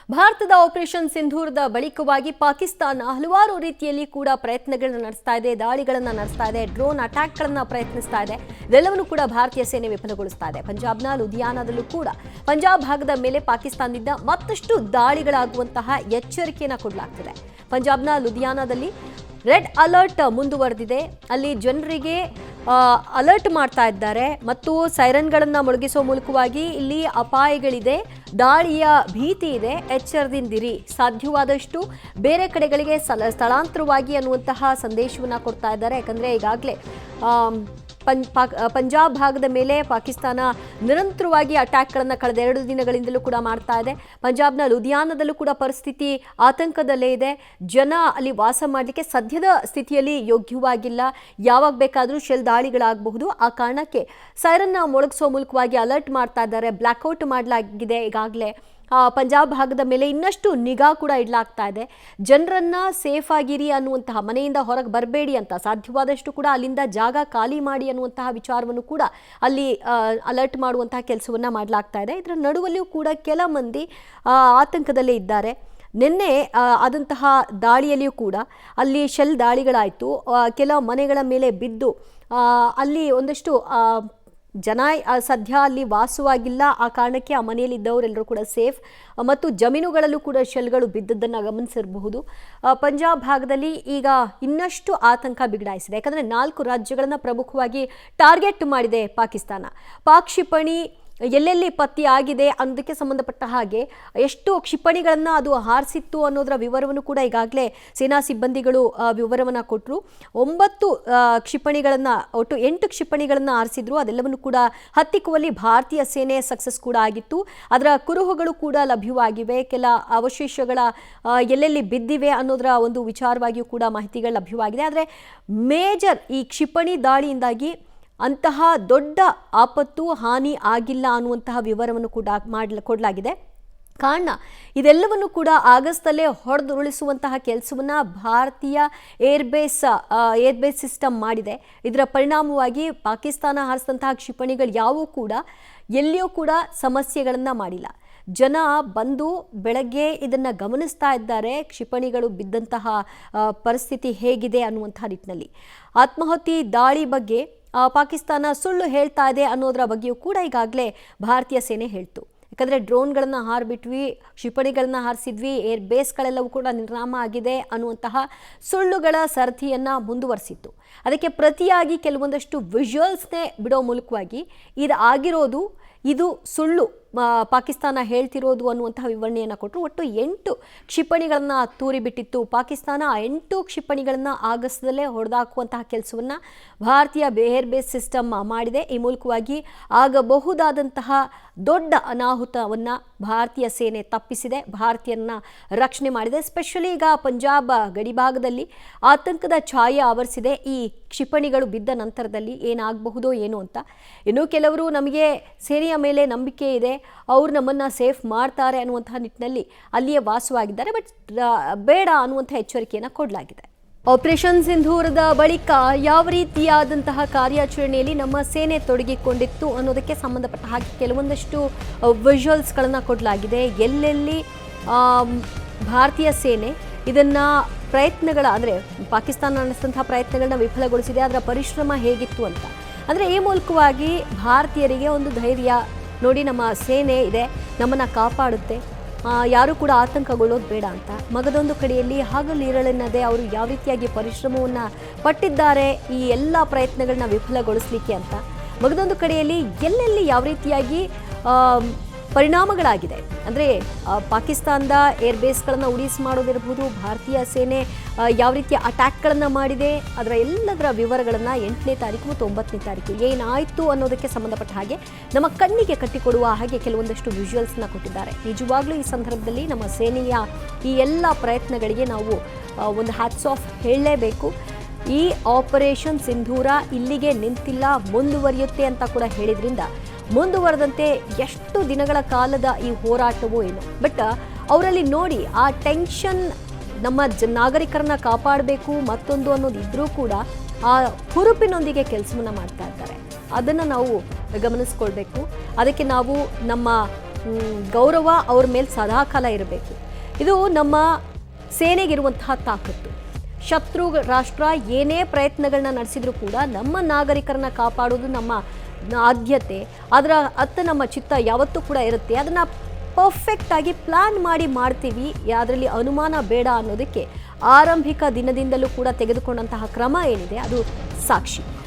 ಭಾರತದ ಆಪರೇಷನ್ ಸಿಂಧೂರದ ಬಳಿಕವಾಗಿ ಪಾಕಿಸ್ತಾನ ಹಲವಾರು ರೀತಿಯಲ್ಲಿ ಕೂಡ ಪ್ರಯತ್ನಗಳನ್ನು ನಡೆಸ್ತಾ ಇದೆ, ದಾಳಿಗಳನ್ನು ನಡೆಸ್ತಾ ಇದೆ, ಡ್ರೋನ್ ಅಟ್ಯಾಕ್ಗಳನ್ನು ಪ್ರಯತ್ನಿಸ್ತಾ ಇದೆ. ಇದೆಲ್ಲವನ್ನೂ ಕೂಡ ಭಾರತೀಯ ಸೇನೆ ವಿಫಲಗೊಳಿಸ್ತಾ ಇದೆ. ಪಂಜಾಬ್ನ ಲುಧಿಯಾನದಲ್ಲೂ ಕೂಡ ಪಂಜಾಬ್ ಭಾಗದ ಮೇಲೆ ಪಾಕಿಸ್ತಾನದಿಂದ ಮತ್ತಷ್ಟು ದಾಳಿಗಳಾಗುವಂತಹ ಎಚ್ಚರಿಕೆಯನ್ನು ಕೊಡಲಾಗ್ತಿದೆ. ಪಂಜಾಬ್ನ ಲುಧಿಯಾನದಲ್ಲಿ ರೆಡ್ ಅಲರ್ಟ್ ಮುಂದುವರೆದಿದೆ. ಅಲ್ಲಿ ಜನರಿಗೆ ಅಲರ್ಟ್ ಮಾಡ್ತಾ ಇದ್ದಾರೆ ಮತ್ತು ಸೈರನ್ಗಳನ್ನು ಮೊಳಗಿಸುವ ಮೂಲಕವಾಗಿ ಇಲ್ಲಿ ಅಪಾಯಗಳಿದೆ, ದಾಳಿಯ ಭೀತಿ ಇದೆ, ಎಚ್ಚರದಿಂದಿರಿ, ಸಾಧ್ಯವಾದಷ್ಟು ಬೇರೆ ಕಡೆಗಳಿಗೆ ಸ್ಥಳಾಂತರವಾಗಿ ಅನ್ನುವಂತಹ ಸಂದೇಶವನ್ನು ಕೊಡ್ತಾ ಇದ್ದಾರೆ. ಯಾಕಂದರೆ ಈಗಾಗಲೇ ಪಂಜಾಬ್ ಭಾಗದ ಮೇಲೆ ಪಾಕಿಸ್ತಾನ ನಿರಂತರವಾಗಿ ಅಟ್ಯಾಕ್ಗಳನ್ನು ಕಳೆದ 2 ದಿನಗಳಿಂದಲೂ ಕೂಡ ಮಾಡ್ತಾ ಇದೆ. ಪಂಜಾಬ್ನ ಲುಧಿಯಾನದಲ್ಲೂ ಕೂಡ ಪರಿಸ್ಥಿತಿ ಆತಂಕದಲ್ಲೇ ಇದೆ. ಜನ ಅಲ್ಲಿ ವಾಸ ಮಾಡಲಿಕ್ಕೆ ಸದ್ಯದ ಸ್ಥಿತಿಯಲ್ಲಿ ಯೋಗ್ಯವಾಗಿಲ್ಲ. ಯಾವಾಗ ಬೇಕಾದರೂ ಶೆಲ್ ದಾಳಿಗಳಾಗಬಹುದು. ಆ ಕಾರಣಕ್ಕೆ ಸೈರನ್ನ ಮೊಳಗಿಸುವ ಮೂಲಕವಾಗಿ ಅಲರ್ಟ್ ಮಾಡ್ತಾ ಇದ್ದಾರೆ. ಬ್ಲ್ಯಾಕ್ಔಟ್ ಮಾಡಲಾಗಿದೆ. ಈಗಾಗಲೇ ಪಂಜಾಬ್ ಭಾಗದ ಮೇಲೆ ಇನ್ನಷ್ಟು ನಿಗಾ ಕೂಡ ಇಡಲಾಗ್ತಾ ಇದೆ. ಜನರನ್ನ ಸೇಫ್ ಆಗಿರಿ ಅನ್ನುವಂತಹ, ಮನೆಯಿಂದ ಹೊರಗೆ ಬರಬೇಡಿ ಅಂತ, ಸಾಧ್ಯವಾದಷ್ಟು ಕೂಡ ಅಲ್ಲಿಂದ ಜಾಗ ಖಾಲಿ ಮಾಡಿ ಅನ್ನುವಂತಹ ವಿಚಾರವನ್ನು ಕೂಡ ಅಲ್ಲಿ ಅಲರ್ಟ್ ಮಾಡುವಂತಹ ಕೆಲಸವನ್ನ ಮಾಡಲಾಗ್ತಾ ಇದೆ. ಇದರ ನಡುವಲ್ಲಿಯೂ ಕೂಡ ಕೆಲ ಮಂದಿ ಆತಂಕದಲ್ಲೇ ಇದ್ದಾರೆ. ನಿನ್ನೆ ಆದಂತಹ ದಾಳಿಯಲ್ಲಿಯೂ ಕೂಡ ಅಲ್ಲಿ ಶೆಲ್ ದಾಳಿಗಳಾಯಿತು. ಕೆಲ ಮನೆಗಳ ಮೇಲೆ ಬಿದ್ದು ಅಲ್ಲಿ ಒಂದಷ್ಟು ಜನ ಸದ್ಯ ಅಲ್ಲಿ ವಾಸವಾಗಿಲ್ಲ. ಆ ಕಾರಣಕ್ಕೆ ಆ ಮನೆಯಲ್ಲಿ ಇದ್ದವರೆಲ್ಲರೂ ಕೂಡ ಸೇಫ್ ಮತ್ತು ಜಮೀನುಗಳಲ್ಲೂ ಕೂಡ ಶೆಲ್ಗಳು ಬಿದ್ದದ್ದನ್ನು ಗಮನಿಸಿರಬಹುದು. ಪಂಜಾಬ್ ಭಾಗದಲ್ಲಿ ಈಗ ಇನ್ನಷ್ಟು ಆತಂಕ ಬಿಗಡಾಯಿಸಿದೆ. ಯಾಕಂದರೆ 4 ರಾಜ್ಯಗಳನ್ನು ಪ್ರಮುಖವಾಗಿ ಟಾರ್ಗೆಟ್ ಮಾಡಿದೆ ಪಾಕಿಸ್ತಾನ. ಪಾಕ್ ಕ್ಷಿಪಣಿ ಎಲ್ಲೆಲ್ಲಿ ಪತ್ತೆಯಾಗಿದೆ ಅನ್ನೋದಕ್ಕೆ ಸಂಬಂಧಪಟ್ಟ ಹಾಗೆ ಎಷ್ಟು ಕ್ಷಿಪಣಿಗಳನ್ನು ಅದು ಹಾರಿಸಿತ್ತು ಅನ್ನೋದರ ವಿವರವನ್ನು ಕೂಡ ಈಗಾಗಲೇ ಸೇನಾ ಸಿಬ್ಬಂದಿಗಳು ವಿವರವನ್ನು ಕೊಟ್ಟರು. 9 ಕ್ಷಿಪಣಿಗಳನ್ನು, ಒಟ್ಟು 8 ಕ್ಷಿಪಣಿಗಳನ್ನು ಹಾರಿಸಿದ್ರು. ಅದೆಲ್ಲವನ್ನು ಕೂಡ ಹತ್ತಿಕ್ಕುವಲ್ಲಿ ಭಾರತೀಯ ಸೇನೆ ಸಕ್ಸಸ್ ಕೂಡ ಆಗಿತ್ತು. ಅದರ ಕುರುಹುಗಳು ಕೂಡ ಲಭ್ಯವಾಗಿವೆ. ಕೆಲ ಅವಶೇಷಗಳ ಎಲ್ಲೆಲ್ಲಿ ಬಿದ್ದಿವೆ ಅನ್ನೋದರ ಒಂದು ವಿಚಾರವಾಗಿಯೂ ಕೂಡ ಮಾಹಿತಿಗಳು ಲಭ್ಯವಾಗಿದೆ. ಆದರೆ ಮೇಜರ್ ಈ ಕ್ಷಿಪಣಿ ದಾಳಿಯಿಂದಾಗಿ ಅಂತಹ ದೊಡ್ಡ ಆಪತ್ತು, ಹಾನಿ ಆಗಿಲ್ಲ ಅನ್ನುವಂತಹ ವಿವರವನ್ನು ಕೂಡ ಕೊಡಲಾಗಿದೆ. ಕಾರಣ ಇದೆಲ್ಲವನ್ನು ಕೂಡ ಆಗಸ್ಟಲ್ಲೇ ಹೊಡೆದುರುಳಿಸುವಂತಹ ಕೆಲಸವನ್ನು ಭಾರತೀಯ ಏರ್ಬೇಸ್ ಸಿಸ್ಟಮ್ ಮಾಡಿದೆ. ಇದರ ಪರಿಣಾಮವಾಗಿ ಪಾಕಿಸ್ತಾನ ಹಾರಿಸಿದಂತಹ ಕ್ಷಿಪಣಿಗಳು ಯಾವೂ ಕೂಡ ಎಲ್ಲಿಯೂ ಕೂಡ ಸಮಸ್ಯೆಗಳನ್ನು ಮಾಡಿಲ್ಲ. ಜನ ಬಂದು ಬೆಳಗ್ಗೆ ಇದನ್ನು ಗಮನಿಸ್ತಾ ಇದ್ದಾರೆ, ಕ್ಷಿಪಣಿಗಳು ಬಿದ್ದಂತಹ ಪರಿಸ್ಥಿತಿ ಹೇಗಿದೆ ಅನ್ನುವಂತಹ ನಿಟ್ಟಿನಲ್ಲಿ. ಆತ್ಮಾಹುತಿ ದಾಳಿ ಬಗ್ಗೆ ಪಾಕಿಸ್ತಾನ ಸುಳ್ಳು ಹೇಳ್ತಾ ಇದೆ ಅನ್ನೋದರ ಬಗ್ಗೆಯೂ ಕೂಡ ಈಗಾಗಲೇ ಭಾರತೀಯ ಸೇನೆ ಹೇಳ್ತು. ಯಾಕಂದರೆ ಡ್ರೋನ್ಗಳನ್ನು ಹಾರಿಬಿಟ್ವಿ, ಕ್ಷಿಪಣಿಗಳನ್ನ ಹಾರಿಸಿದ್ವಿ, ಏರ್ ಬೇಸ್ಗಳೆಲ್ಲವೂ ಕೂಡ ನಿರ್ನಾಮ ಆಗಿದೆ ಅನ್ನುವಂತಹ ಸುಳ್ಳುಗಳ ಸರದಿಯನ್ನು ಮುಂದುವರಿಸಿತ್ತು. ಅದಕ್ಕೆ ಪ್ರತಿಯಾಗಿ ಕೆಲವೊಂದಷ್ಟು ವಿಜುವಲ್ಸ್ನೇ ಬಿಡೋ ಮೂಲಕವಾಗಿ ಇದು ಸುಳ್ಳು, ಪಾಕಿಸ್ತಾನ ಹೇಳ್ತಿರೋದು ಅನ್ನುವಂತಹ ವಿವರಣೆಯನ್ನು ಕೊಟ್ಟರು. ಒಟ್ಟು 8 ಕ್ಷಿಪಣಿಗಳನ್ನು ತೂರಿಬಿಟ್ಟಿತ್ತು ಪಾಕಿಸ್ತಾನ. ಆ 8 ಕ್ಷಿಪಣಿಗಳನ್ನು ಆಗಸ್ಟದಲ್ಲೇ ಹೊಡೆದಾಕುವಂತಹ ಕೆಲಸವನ್ನು ಭಾರತೀಯ ಏರ್ ಬೇಸ್ ಸಿಸ್ಟಮ್ ಮಾಡಿದೆ. ಈ ಮೂಲಕವಾಗಿ ಆಗಬಹುದಾದಂತಹ ದೊಡ್ಡ ಅನಾಹುತವನ್ನು ಭಾರತೀಯ ಸೇನೆ ತಪ್ಪಿಸಿದೆ, ಭಾರತೀಯರನ್ನ ರಕ್ಷಣೆ ಮಾಡಿದೆ. ಸ್ಪೆಷಲಿ ಈಗ ಪಂಜಾಬ್ ಗಡಿಭಾಗದಲ್ಲಿ ಆತಂಕದ ಛಾಯೆ ಆವರಿಸಿದೆ. ಈ ಕ್ಷಿಪಣಿಗಳು ಬಿದ್ದ ನಂತರದಲ್ಲಿ ಏನಾಗಬಹುದೋ ಏನೋ ಅಂತ. ಇನ್ನು ಕೆಲವರು ನಮಗೆ ಸೇನೆಯ ಮೇಲೆ ನಂಬಿಕೆ ಇದೆ, ಅವರು ನಮ್ಮನ್ನು ಸೇಫ್ ಮಾಡ್ತಾರೆ ಅನ್ನುವಂತಹ ನಿಟ್ಟಿನಲ್ಲಿ ಅಲ್ಲಿಯೇ ವಾಸವಾಗಿದ್ದಾರೆ. ಬಟ್ ಬೇಡ ಅನ್ನುವಂಥ ಎಚ್ಚರಿಕೆಯನ್ನು ಕೊಡಲಾಗಿದೆ. ಆಪರೇಷನ್ ಸಿಂಧೂರದ ಬಳಿಕ ಯಾವ ರೀತಿಯಾದಂತಹ ಕಾರ್ಯಾಚರಣೆಯಲ್ಲಿ ನಮ್ಮ ಸೇನೆ ತೊಡಗಿಕೊಂಡಿತ್ತು ಅನ್ನೋದಕ್ಕೆ ಸಂಬಂಧಪಟ್ಟ ಹಾಗೆ ಕೆಲವೊಂದಷ್ಟು ವಿಜುವಲ್ಸ್ಗಳನ್ನು ಕೊಡಲಾಗಿದೆ. ಎಲ್ಲೆಲ್ಲಿ ಭಾರತೀಯ ಸೇನೆ ಇದನ್ನು ಅಂದರೆ ಪಾಕಿಸ್ತಾನ ನಡೆಸಿದಂತಹ ಪ್ರಯತ್ನಗಳನ್ನ ವಿಫಲಗೊಳಿಸಿದೆ, ಅದರ ಪರಿಶ್ರಮ ಹೇಗಿತ್ತು ಅಂತ. ಅಂದರೆ ಈ ಮೂಲಕವಾಗಿ ಭಾರತೀಯರಿಗೆ ಒಂದು ಧೈರ್ಯ, ನೋಡಿ ನಮ್ಮ ಸೇನೆ ಇದೆ, ನಮ್ಮನ್ನು ಕಾಪಾಡುತ್ತೆ, ಯಾರೂ ಕೂಡ ಆತಂಕಗೊಳ್ಳೋದು ಬೇಡ ಅಂತ. ಮಗದೊಂದು ಕಡೆಯಲ್ಲಿ ಹಗಲಿರಳೆನ್ನದೆ ಅವರು ಯಾವ ರೀತಿಯಾಗಿ ಪರಿಶ್ರಮವನ್ನು ಪಟ್ಟಿದ್ದಾರೆ ಈ ಎಲ್ಲ ಪ್ರಯತ್ನಗಳನ್ನ ವಿಫಲಗೊಳಿಸಲಿಕ್ಕೆ ಅಂತ. ಮಗದೊಂದು ಕಡೆಯಲ್ಲಿ ಎಲ್ಲೆಲ್ಲಿ ಯಾವ ರೀತಿಯಾಗಿ ಪರಿಣಾಮಗಳಾಗಿದೆ ಅಂದರೆ ಪಾಕಿಸ್ತಾನದ ಏರ್ ಬೇಸ್ಗಳನ್ನು ಉಳಿಸಿ ಮಾಡೋದಿರಬಹುದು, ಭಾರತೀಯ ಸೇನೆ ಯಾವ ರೀತಿಯ ಅಟ್ಯಾಕ್ಗಳನ್ನು ಮಾಡಿದೆ, ಅದರ ಎಲ್ಲದರ ವಿವರಗಳನ್ನು 8ನೇ ತಾರೀಕು ಮತ್ತು 9ನೇ ತಾರೀಕು ಏನಾಯಿತು ಅನ್ನೋದಕ್ಕೆ ಸಂಬಂಧಪಟ್ಟ ಹಾಗೆ ನಮ್ಮ ಕಣ್ಣಿಗೆ ಕಟ್ಟಿಕೊಡುವ ಹಾಗೆ ಕೆಲವೊಂದಷ್ಟು ವಿಜುವಲ್ಸ್ನ ಕೊಟ್ಟಿದ್ದಾರೆ. ನಿಜವಾಗ್ಲೂ ಈ ಸಂದರ್ಭದಲ್ಲಿ ನಮ್ಮ ಸೇನೆಯ ಈ ಎಲ್ಲ ಪ್ರಯತ್ನಗಳಿಗೆ ನಾವು ಒಂದು ಹ್ಯಾಟ್ಸ್ ಆಫ್ ಹೇಳಲೇಬೇಕು. ಈ ಆಪರೇಷನ್ ಸಿಂಧೂರ ಇಲ್ಲಿಗೆ ನಿಂತಿಲ್ಲ, ಮುಂದುವರಿಯುತ್ತೆ ಅಂತ ಕೂಡ ಹೇಳಿದ್ರಿಂದ ಮುಂದುವರೆದಂತೆ ಎಷ್ಟು ದಿನಗಳ ಕಾಲದ ಈ ಹೋರಾಟವೋ ಏನೋ. ಬಟ್ ಅವರಲ್ಲಿ ನೋಡಿ ಆ ಟೆನ್ಷನ್, ನಮ್ಮ ನಾಗರಿಕರನ್ನ ಕಾಪಾಡಬೇಕು ಮತ್ತೊಂದು ಅನ್ನೋದು ಇದ್ರೂ ಕೂಡ ಆ ಹುರುಪಿನೊಂದಿಗೆ ಕೆಲಸವನ್ನು ಮಾಡ್ತಾ ಇದ್ದಾರೆ. ಅದನ್ನು ನಾವು ಗಮನಿಸ್ಕೊಳ್ಬೇಕು. ಅದಕ್ಕೆ ನಾವು ನಮ್ಮ ಗೌರವ ಅವ್ರ ಮೇಲೆ ಸದಾಕಾಲ ಇರಬೇಕು. ಇದು ನಮ್ಮ ಸೇನೆಗಿರುವಂತಹ ತಾಕತ್ತು. ಶತ್ರು ರಾಷ್ಟ್ರ ಏನೇ ಪ್ರಯತ್ನಗಳನ್ನ ನಡೆಸಿದ್ರು ಕೂಡ ನಮ್ಮ ನಾಗರಿಕರನ್ನ ಕಾಪಾಡೋದು ನಮ್ಮ ಆದ್ಯತೆ. ಅದರ ನಮ್ಮ ಚಿತ್ತ ಯಾವತ್ತೂ ಕೂಡ ಇರುತ್ತೆ. ಅದನ್ನು ಪರ್ಫೆಕ್ಟಾಗಿ ಪ್ಲ್ಯಾನ್ ಮಾಡಿ ಮಾಡ್ತೀವಿ, ಅದರಲ್ಲಿ ಅನುಮಾನ ಬೇಡ ಅನ್ನೋದಕ್ಕೆ ಆರಂಭಿಕ ದಿನದಿಂದಲೂ ಕೂಡ ತೆಗೆದುಕೊಂಡಂತಹ ಕ್ರಮ ಏನಿದೆ ಅದು ಸಾಕ್ಷಿ.